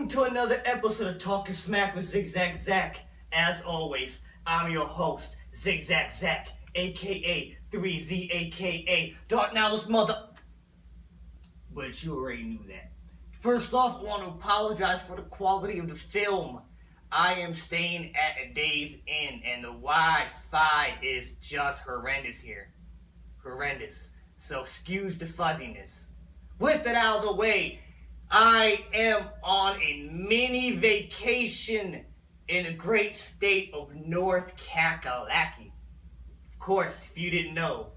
to another episode of Talkin Smack with Zig Zag Zach. As always, I'm your host, Zig Zag Zach, aka 3Z, aka Dark Nihilist Mother. But you already knew that. First off, I want to apologize for the quality of the film. I am staying at a Days Inn, and the Wi-Fi is just horrendous here. Horrendous. So excuse the fuzziness. With that out of the way, I am on a mini vacation in the great state of North Kakalaki. Of course, if you didn't know,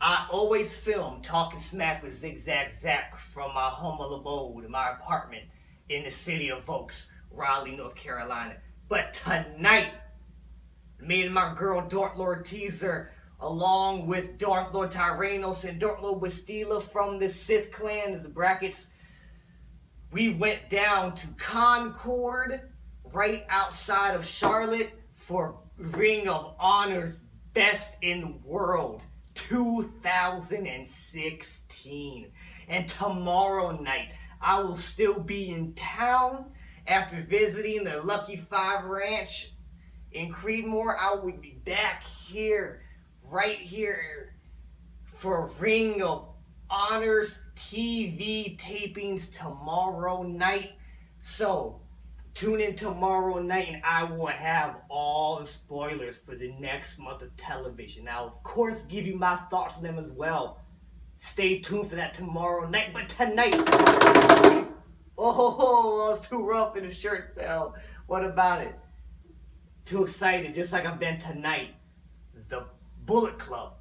I always film Talkin Smack with Zig Zag Zach from my humble abode, my apartment in the city of Oaks, Raleigh, North Carolina. But tonight, me and my girl Darth Lord Teaser, along with Darth Lord Tyrannos and Darth Lord Wistila from the Sith clan, as the brackets, we went down to Concord, right outside of Charlotte, for Ring of Honor's Best in the World 2016. And tomorrow night, I will still be in town after visiting the Lucky 5 Ranch in Creedmoor. I will be back here, right here, for Ring of Honor's TV tapings tomorrow night. So, tune in tomorrow night and I will have all the spoilers for the next month of television. Now, of course, give you my thoughts on them as well. Stay tuned for that tomorrow night. But tonight, oh, I was too rough and the shirt fell. What about it? Too excited, just like I've been tonight. The Bullet Club.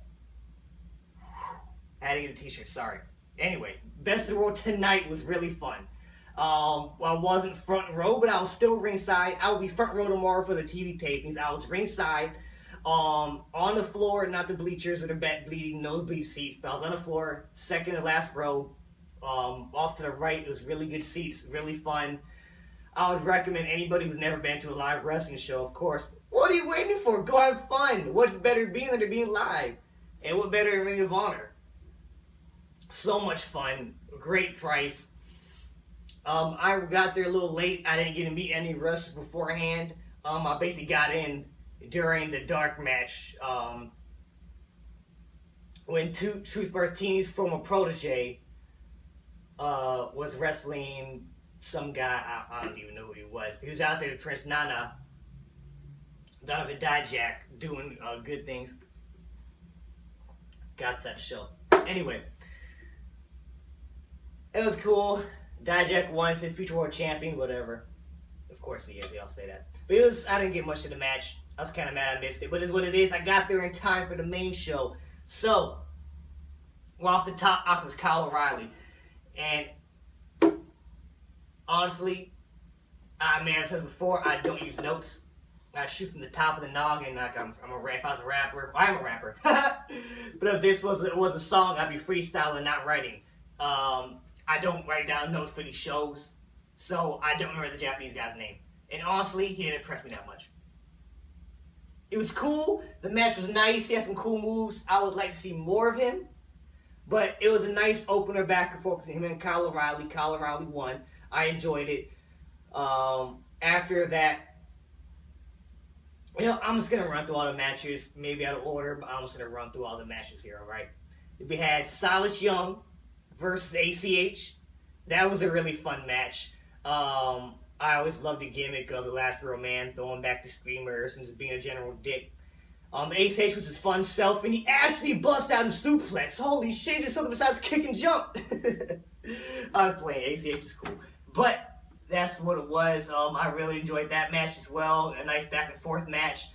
I had to get a t-shirt, sorry. Anyway, Best in the World tonight was really fun. I wasn't front row, but I was still ringside. I will be front row tomorrow for the TV tapings. I was ringside, on the floor, not the bleachers or the bleeding nosebleed seats, but I was on the floor, second to last row, off to the right. It was really good seats, really fun. I would recommend anybody who's never been to a live wrestling show, of course. What are you waiting for? Go have fun. What's better being than to being live? And what better than Ring of Honor? So much fun. Great price. I got there a little late. I didn't get to meet any wrestlers beforehand. I basically got in during the dark match when Truth Martini's former protege was wrestling some guy. I don't even know who he was. He was out there with Prince Nana, Donovan Dijak, doing good things. Got that show. Anyway, it was cool. Dijak won, said future world champion, whatever. Of course he is, they all say that. But I didn't get much of the match. I was kind of mad I missed it, but it's what it is. I got there in time for the main show. So, we're off the top, I was Kyle O'Reilly. And, honestly, I may have said before, I don't use notes. I shoot from the top of the noggin like I'm a rap. If I was a rapper, I'm a rapper. But if this was a song, I'd be freestyling, not writing. I don't write down notes for these shows, so I don't remember the Japanese guy's name. And honestly, he didn't impress me that much. It was cool. The match was nice. He had some cool moves. I would like to see more of him. But it was a nice opener back and forth between him and Kyle O'Reilly. Kyle O'Reilly won. I enjoyed it. After that, I'm just going to run through all the matches, maybe out of order, but I'm just going to run through all the matches here, all right? We had Silas Young versus ACH. That was a really fun match. I always loved the gimmick of the Last Real Man throwing back the Screamers and just being a general dick. ACH was his fun self, and he actually bust out a suplex. Holy shit, it's something besides kick and jump. I was playing. ACH is cool. But that's what it was. I really enjoyed that match as well. A nice back and forth match.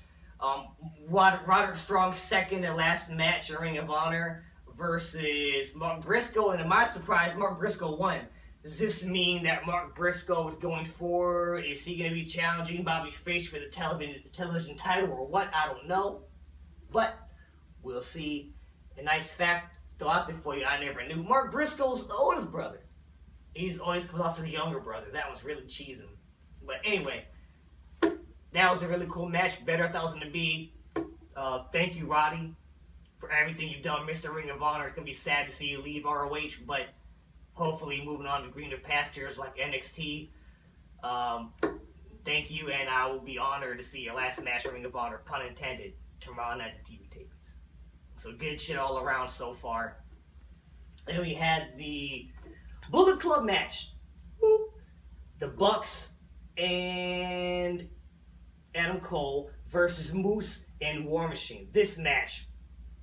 Roderick Strong's second and last match in Ring of Honor versus Mark Briscoe, and to my surprise, Mark Briscoe won. Does this mean that Mark Briscoe is going forward? Is he going to be challenging Bobby Fish for the television title or what? I don't know. But we'll see. A nice fact, throw out there for you, I never knew. Mark Briscoe's the oldest brother. He's always comes off as the younger brother. That was really cheesing. But anyway, that was a really cool match. Better than I thought it was going to be. Thank you, Roddy, for everything you've done, Mr. Ring of Honor. It's going to be sad to see you leave ROH, but hopefully moving on to greener pastures like NXT. Um, Thank you, and I will be honored to see your last match at Ring of Honor, pun intended, tomorrow night at TV tapings. So good shit all around so far. And we had the Bullet Club match. Woo. The Bucks and Adam Cole versus Moose and War Machine. This match,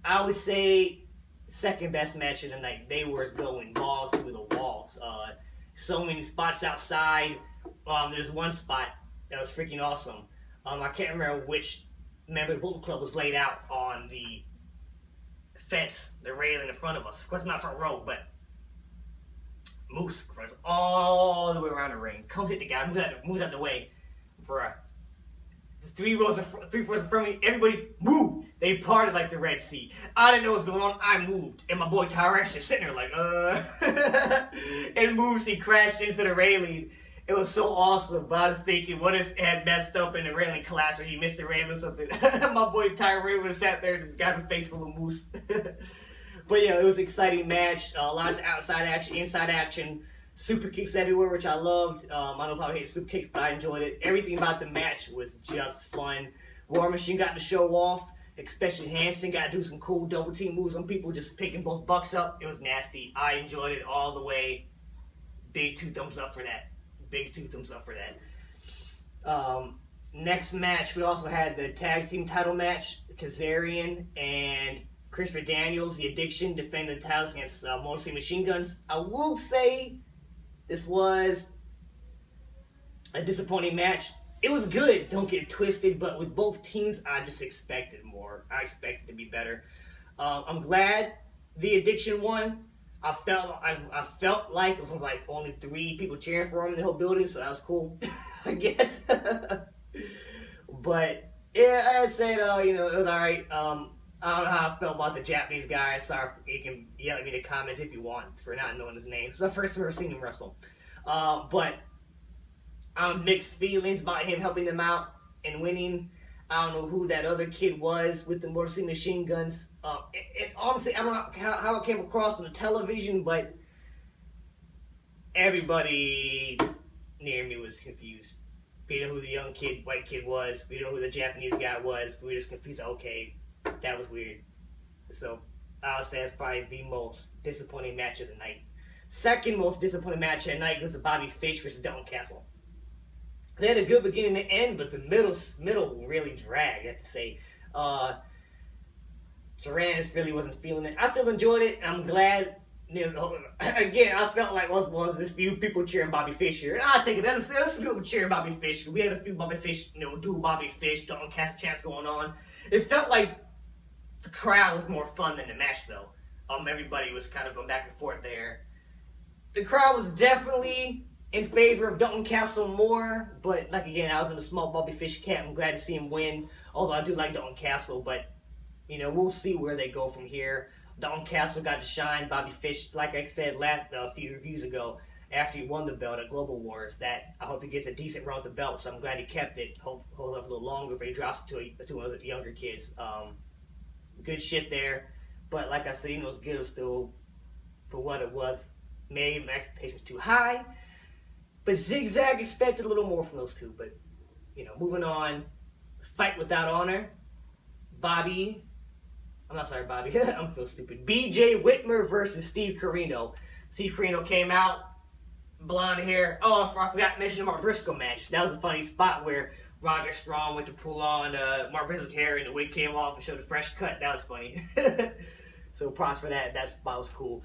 I would say, second best match of the night. They were going balls through the walls. So many spots outside. There's one spot that was freaking awesome. I can't remember which member of the Bullet Club was laid out on the fence, the railing in front of us. Of course, not front row, but Moose runs all the way around the ring. Comes hit the guy, moves out the way. Bruh. Three rows in front of me, everybody moved. They parted like the Red Sea. I didn't know what was going on. I moved. And my boy Tyresh just sitting there like, and moves, he crashed into the railing. It was so awesome, but I was thinking, what if it had messed up and the railing collapsed or he missed the railing or something? My boy Tyresh would have sat there and just got a face full of moose. But yeah, it was an exciting match. Lots of outside action, inside action. Super kicks everywhere, which I loved. I don't probably hate super kicks, but I enjoyed it. Everything about the match was just fun. War Machine got to show off, especially Hanson got to do some cool double team moves on people, just picking both Bucks up. It was nasty. I enjoyed it all the way. Big 2 thumbs up for that. Big 2 thumbs up for that. Next match, we also had the tag team title match. Kazarian and Christopher Daniels, the Addiction, defending the titles against Motor City Machine Guns. I will say this was a disappointing match. It was good, don't get twisted, but with both teams, I just expected more. I expected to be better. I'm glad the Addiction won. I felt like it was like only 3 people cheering for him in the whole building, so that was cool, I guess. But yeah, I said, it was alright. I don't know how I felt about the Japanese guy. Sorry, you can yell at me in the comments if you want for not knowing his name. It's my first time ever seen him wrestle. But I'm mixed feelings about him helping them out and winning. I don't know who that other kid was with the Motor City Machine Guns. Honestly, I don't know how it came across on the television, but everybody near me was confused. We didn't know who the young kid, white kid was. We didn't know who the Japanese guy was. We were just confused. Okay, that was weird. So I would say it's probably the most disappointing match of the night. Second most disappointing match of the night was the Bobby Fish versus Dalton Castle. They had a good beginning and end, but the middle really dragged, I have to say. Tyrannus really wasn't feeling it. I still enjoyed it. I'm glad. Again, I felt like was this few people cheering Bobby Fish here. And I'll take it. There's some people cheering Bobby Fish. We had a few Bobby Fish, do Bobby Fish, Dalton Castle chants going on. It felt like the crowd was more fun than the match, though. Everybody was kind of going back and forth there. The crowd was definitely in favor of Dalton Castle more, but like again, I was in a small Bobby Fish camp. I'm glad to see him win, although I do like Dalton Castle, but we'll see where they go from here. Dalton Castle got to shine. Bobby Fish, like I said a few reviews ago, after he won the belt at Global Wars, that I hope he gets a decent run with the belt, so I'm glad he kept it. Hold up a little longer if he drops it to one of the younger kids. Good shit there, but like I said, it was good. It was still, for what it was, maybe my expectations too high. But Zig Zag expected a little more from those two. But, moving on. Fight Without Honor. I'm so stupid. BJ Whitmer versus Steve Corino. Steve Corino came out, blonde hair. Oh, I forgot to mention the Mark Briscoe match. That was a funny spot where Roderick Strong went to pull on Mark Briscoe's hair and the wig came off and showed a fresh cut. That was funny. So props for that. That spot was cool.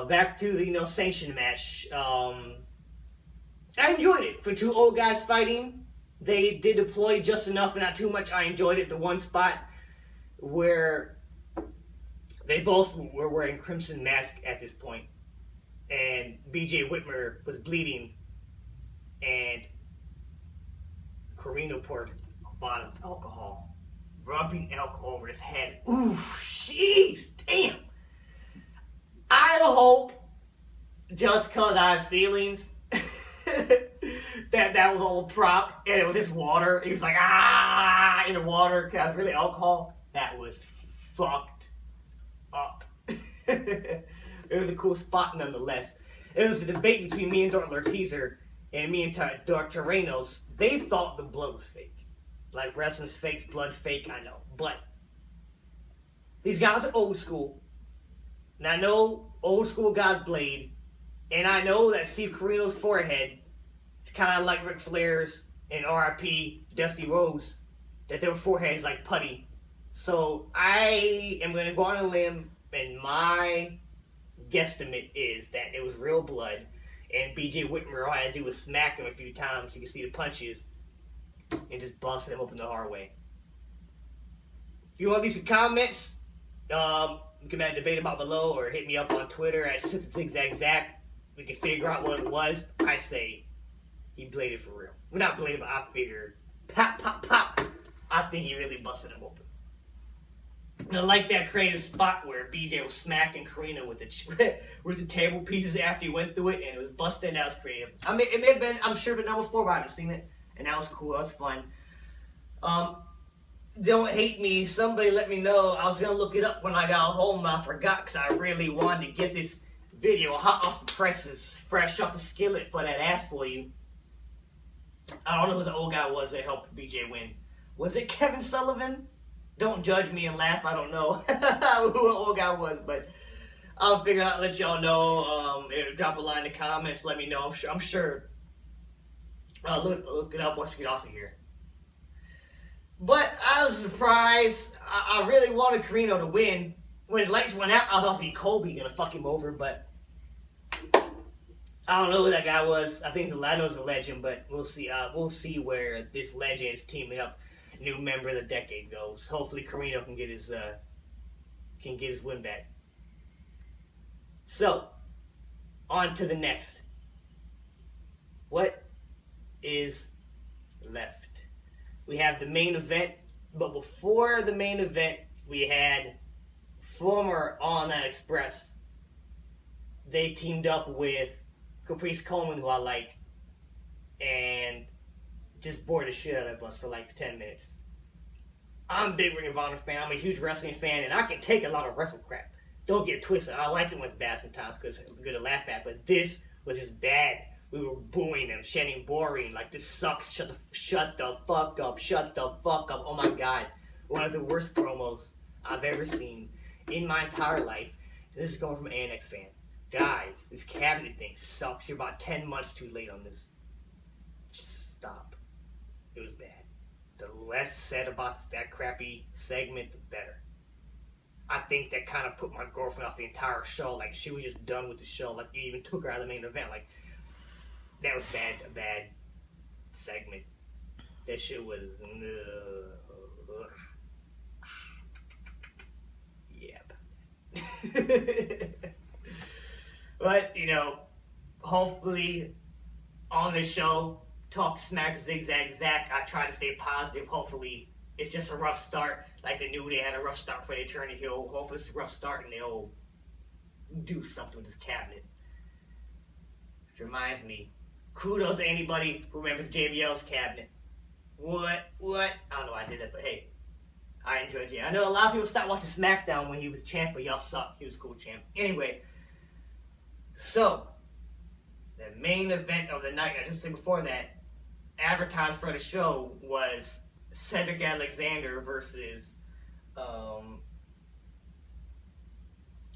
Back to the sanctioned match. I enjoyed it. For 2 old guys fighting, they did deploy just enough and not too much. I enjoyed it. The one spot where they both were wearing crimson masks at this point, and BJ Whitmer was bleeding, and Corino poured a bottle of alcohol, rubbing alcohol over his head. Ooh, jeez, damn. I hope, just because I have feelings, that was all a prop, and it was just water. He was like, in the water, because it was really alcohol. That was fucked up. It was a cool spot nonetheless. It was a debate between me and Dr. Teaser and me and Dr. Reynolds. They thought the blood was fake. Like, wrestling's fake, blood fake, I know. But these guys are old school. And I know old school guys blade. And I know that Steve Corino's forehead is kind of like Ric Flair's and R.I.P. Dusty Rhodes. That their forehead is like putty. So I am going to go on a limb, and my guesstimate is that it was real blood. And B.J. Whitmer, all I had to do was smack him a few times. You can see the punches. And just busted him open the hard way. If you want to leave some comments, we can have a debate about below, or hit me up on Twitter at Zig Zag Zach. We can figure out what it was. I say he bladed for real. Well, not bladed, but I figured pop, pop, pop. I think he really busted him open. And I like that creative spot where BJ was smacking Karina with the table pieces after he went through it, and it was busted. That was creative. I mean, it may have been, I'm sure, but that was 4, but I haven't seen it. And that was cool. That was fun. Don't hate me. Somebody let me know. I was going to look it up when I got home, but I forgot because I really wanted to get this video hot off the presses, fresh off the skillet for that ass for you. I don't know who the old guy was that helped BJ win. Was it Kevin Sullivan? Don't judge me and laugh. I don't know who the old guy was, but I'll figure out, let y'all know. Drop a line in the comments. Let me know. I'm sure. Look it up once we get off of here. But I was surprised. I really wanted Carino to win. When the lights went out, I thought it'd be Colby gonna fuck him over, but I don't know who that guy was. I think Lano's a legend, but we'll see. We'll see where this legend is teaming up. New member of the decade goes. Hopefully, Carino can get his win back. So, on to the next. What is left? We have the main event, but before the main event, we had former All Night Express. They teamed up with Caprice Coleman, who I like, and just bored the shit out of us for like 10 minutes. I'm a big Ring of Honor fan. I'm a huge wrestling fan, and I can take a lot of wrestle crap. Don't get twisted. I like it when it's bad sometimes because it's good to laugh at, but this was just bad. We were booing them, chanting boring, like this sucks, shut the fuck up, shut the fuck up. Oh my god. One of the worst promos I've ever seen in my entire life. This is going from an ANX fan. Guys, this cabinet thing sucks. You're about 10 months too late on this. Just stop. It was bad. The less said about that crappy segment, the better. I think that kind of put my girlfriend off the entire show. Like, she was just done with the show. Like, you even took her out of the main event. Like, that was a bad segment. That shit was... yeah. But, you know, hopefully on this show, Talkin Smack, Zig Zag Zach, I try to stay positive. Hopefully it's just a rough start. Like the New Day had a rough start before they turned the heel. Hopefully it's a rough start and they'll do something with this cabinet. Which reminds me, kudos to anybody who remembers JBL's cabinet. What? I don't know why I did that, but hey, I enjoyed JBL. I know a lot of people stopped watching SmackDown when he was champ, but y'all suck. He was a cool champ. Anyway, so the main event of the night, I just said before that, advertised for the show was Cedric Alexander versus,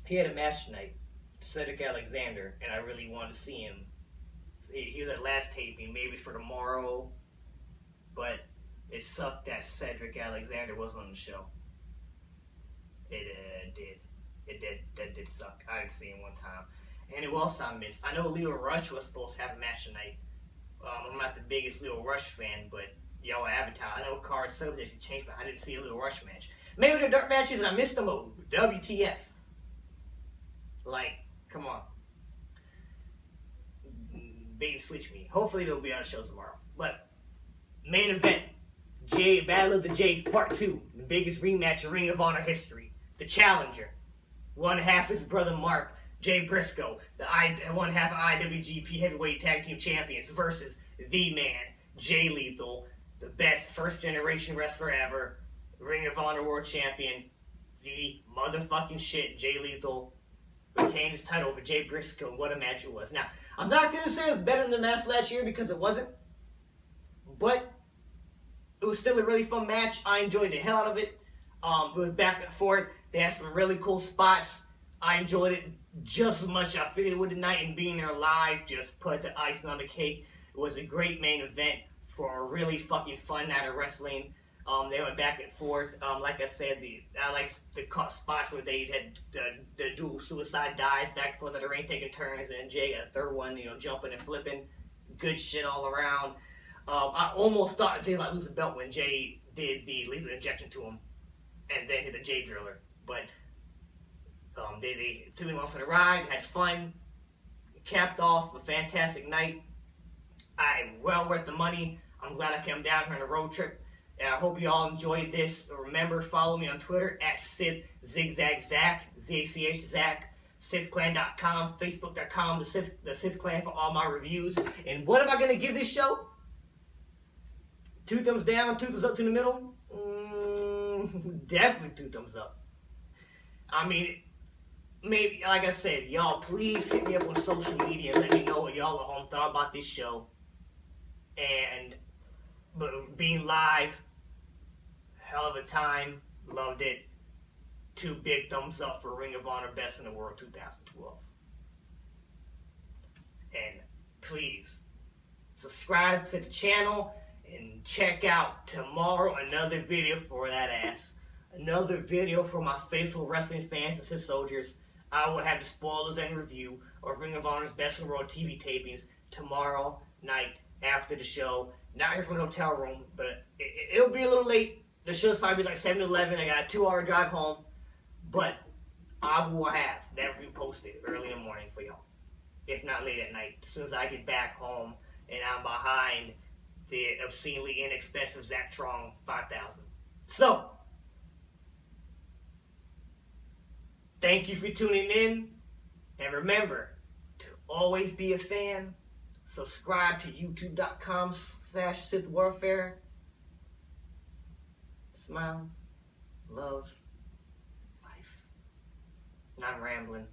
he had a match tonight, Cedric Alexander, and I really wanted to see him. He was at last taping, maybe it's for tomorrow, but it sucked that Cedric Alexander wasn't on the show. It did suck. I didn't see him one time. And who else I missed? I know Leo Rush was supposed to have a match tonight. I'm not the biggest Leo Rush fan, but y'all advertise. I know cards subject changed, but I didn't see a Leo Rush match. Maybe the dark matches and I missed them. WTF? Like, come on. Bait and switch me. Hopefully they'll be on the show tomorrow. But main event, Battle of the Jays Part 2, the biggest rematch in Ring of Honor history. The challenger, one half his brother Mark, Jay Briscoe, one half of IWGP Heavyweight Tag Team Champions versus the man, Jay Lethal, the best first generation wrestler ever, Ring of Honor World Champion, the motherfucking shit, Jay Lethal. retained his title over Jay Briscoe, and what a match it was. Now, I'm not going to say it's better than the match last year because it wasn't, but it was still a really fun match. I enjoyed the hell out of it. It was back and forth. They had some really cool spots. I enjoyed it just as much as I figured it would tonight, and being there live just put the icing on the cake. It was a great main event for a really fucking fun night of wrestling. They went back and forth. Like I said, I like the spots where they had the dual suicide dives back and forth in the ring, taking turns, and Jay got a third one, jumping and flipping. Good shit all around. I almost thought Jay might lose the belt when Jay did the lethal injection to him, and then hit the Jay Driller. But they took me along for the ride, had fun, capped off a fantastic night. Well worth the money. I'm glad I came down here on a road trip. And I hope you all enjoyed this. Remember, follow me on Twitter at Zig Zag Zach, Z-A-C-H Zach, SithClan.com, Facebook.com, the Sith Clan for all my reviews. And what am I going to give this show? 2 thumbs down, 2 thumbs up to the middle? Definitely 2 thumbs up. I mean, maybe, like I said, y'all please hit me up on social media and let me know what y'all at home thought about this show. But being live, hell of a time, loved it. 2 big thumbs up for Ring of Honor Best in the World 2012. And please, subscribe to the channel and check out tomorrow another video for that ass. Another video for my faithful wrestling fans and Sith soldiers. I will have the spoilers and review of Ring of Honor's Best in the World TV tapings tomorrow night after the show. Not here from the hotel room, but it'll be a little late. The show's probably like 7 to 11. I got a 2-hour drive home. But I will have that review posted early in the morning for y'all. If not late at night. As soon as I get back home and I'm behind the obscenely inexpensive Zactron 5000. So, thank you for tuning in. And remember to always be a fan. Subscribe to youtube.com/Sith Warfare. Smile, love, life. And I'm rambling.